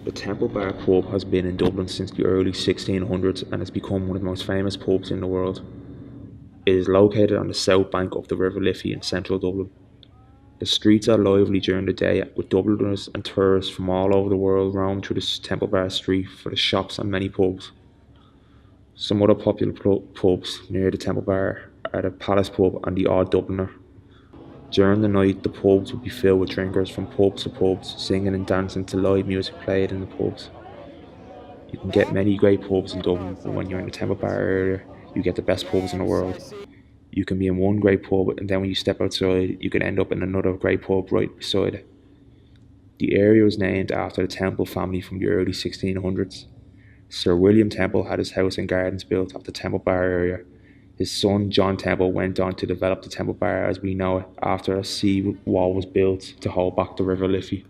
The Temple Bar pub has been in Dublin since the early 1600s and has become one of the most famous pubs in the world. It is located on the south bank of the River Liffey in central Dublin. The streets are lively during the day, with Dubliners and tourists from all over the world roam through the Temple Bar street for the shops and many pubs. Some other popular pubs near the Temple Bar are the Palace Pub and the Odd Dubliner. During the night, the pubs will be filled with drinkers from pubs to pubs, singing and dancing to live music played in the pubs. You can get many great pubs in Dublin, but when you're in the Temple Bar area, you get the best pubs in the world. You can be in one great pub, and then when you step outside, you can end up in another great pub right beside it. The area was named after the Temple family from the early 1600s. Sir William Temple had his house and gardens built off the Temple Bar area. His son John Temple went on to develop the Temple Bar as we know it after a sea wall was built to hold back the River Liffey.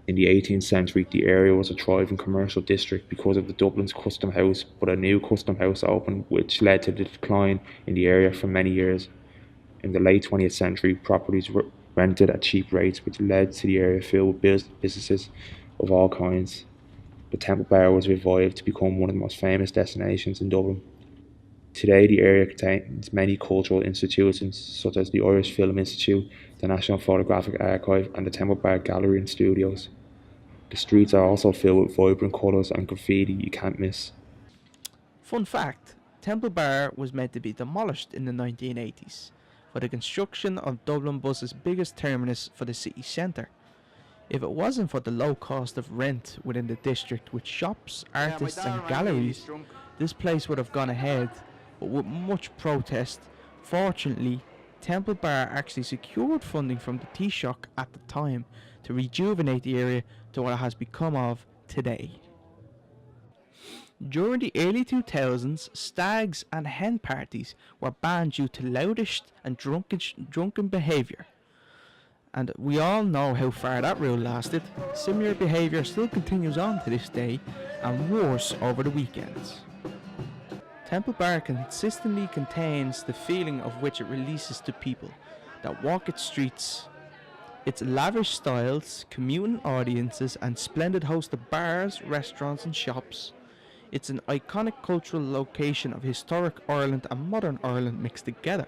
In the 18th century, the area was a thriving commercial district because of the Dublin's custom house, but a new custom house opened, which led to the decline in the area for many years. In the late 20th century, properties were rented at cheap rates, which led to the area filled with businesses of all kinds. The Temple Bar was revived to become one of the most famous destinations in Dublin. Today, the area contains many cultural institutions such as the Irish Film Institute, the National Photographic Archive, and the Temple Bar Gallery and Studios. The streets are also filled with vibrant colours and graffiti you can't miss. Fun fact, Temple Bar was meant to be demolished in the 1980s for the construction of Dublin Bus's biggest terminus for the city centre. If it wasn't for the low cost of rent within the district with shops, artists and galleries, this place would have gone ahead, but with much protest. Fortunately, Temple Bar actually secured funding from the Taoiseach at the time to rejuvenate the area to what it has become of today. During the early 2000s, stags and hen parties were banned due to loudest and drunken behaviour. And we all know how far that rule lasted. Similar behaviour still continues on to this day, and worse over the weekends. Temple Bar consistently contains the feeling of which it releases to people that walk its streets. Its lavish styles, commuting audiences, and splendid host of bars, restaurants, and shops. It's an iconic cultural location of historic Ireland and modern Ireland mixed together.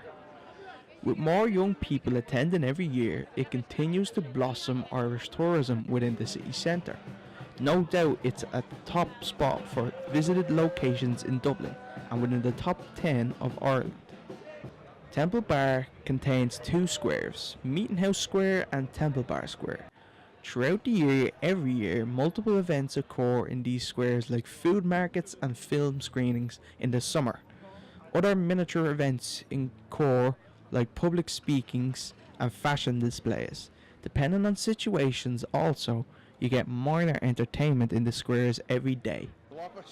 With more young people attending every year, it continues to blossom Irish tourism within the city centre. No doubt it's at the top spot for visited locations in Dublin and within the top 10 of Ireland. Temple Bar contains two squares, Meeting House Square and Temple Bar Square. Throughout the year, every year, multiple events occur in these squares like food markets and film screenings in the summer. Other miniature events occur like public speakings and fashion displays. Depending on situations also, you get minor entertainment in the squares every day.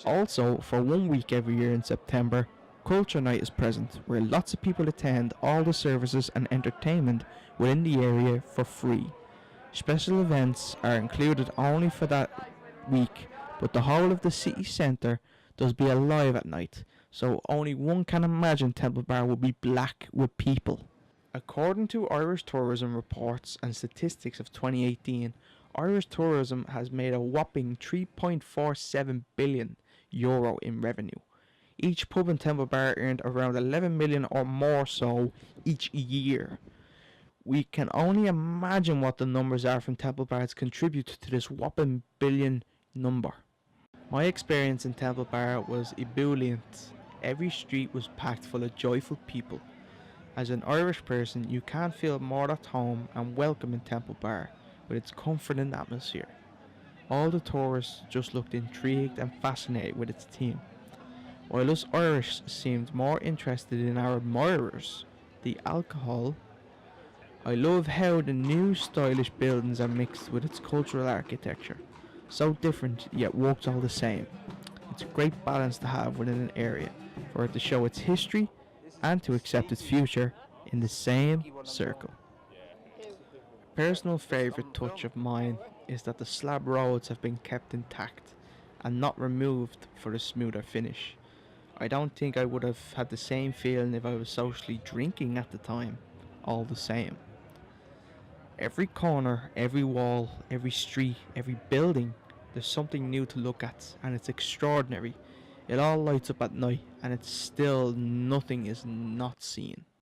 Also, for 1 week every year in September, Culture Night is present, where lots of people attend all the services and entertainment within the area for free. Special events are included only for that week, but the whole of the city centre does be alive at night, so only one can imagine Temple Bar will be black with people. According to Irish tourism reports and statistics of 2018, Irish tourism has made a whopping €3.47 billion in revenue. Each pub in Temple Bar earned around 11 million or more so each year. We can only imagine what the numbers are from Temple Bar to contribute to this whopping billion number. My experience in Temple Bar was ebullient. Every street was packed full of joyful people. As an Irish person, you can't feel more at home and welcome in Temple Bar with its comforting atmosphere. All the tourists just looked intrigued and fascinated with its theme, while us Irish seemed more interested in our admirers, the alcohol. I love how the new stylish buildings are mixed with its cultural architecture. So different, yet works all the same. It's a great balance to have within an area, for it to show its history and to accept its future in the same circle. A personal favourite touch of mine is that the slab roads have been kept intact and not removed for a smoother finish. I don't think I would have had the same feeling if I was socially drinking at the time, all the same. Every corner, every wall, every street, every building There's something new to look at, and it's extraordinary. It all lights up at night, and it's still nothing is not seen.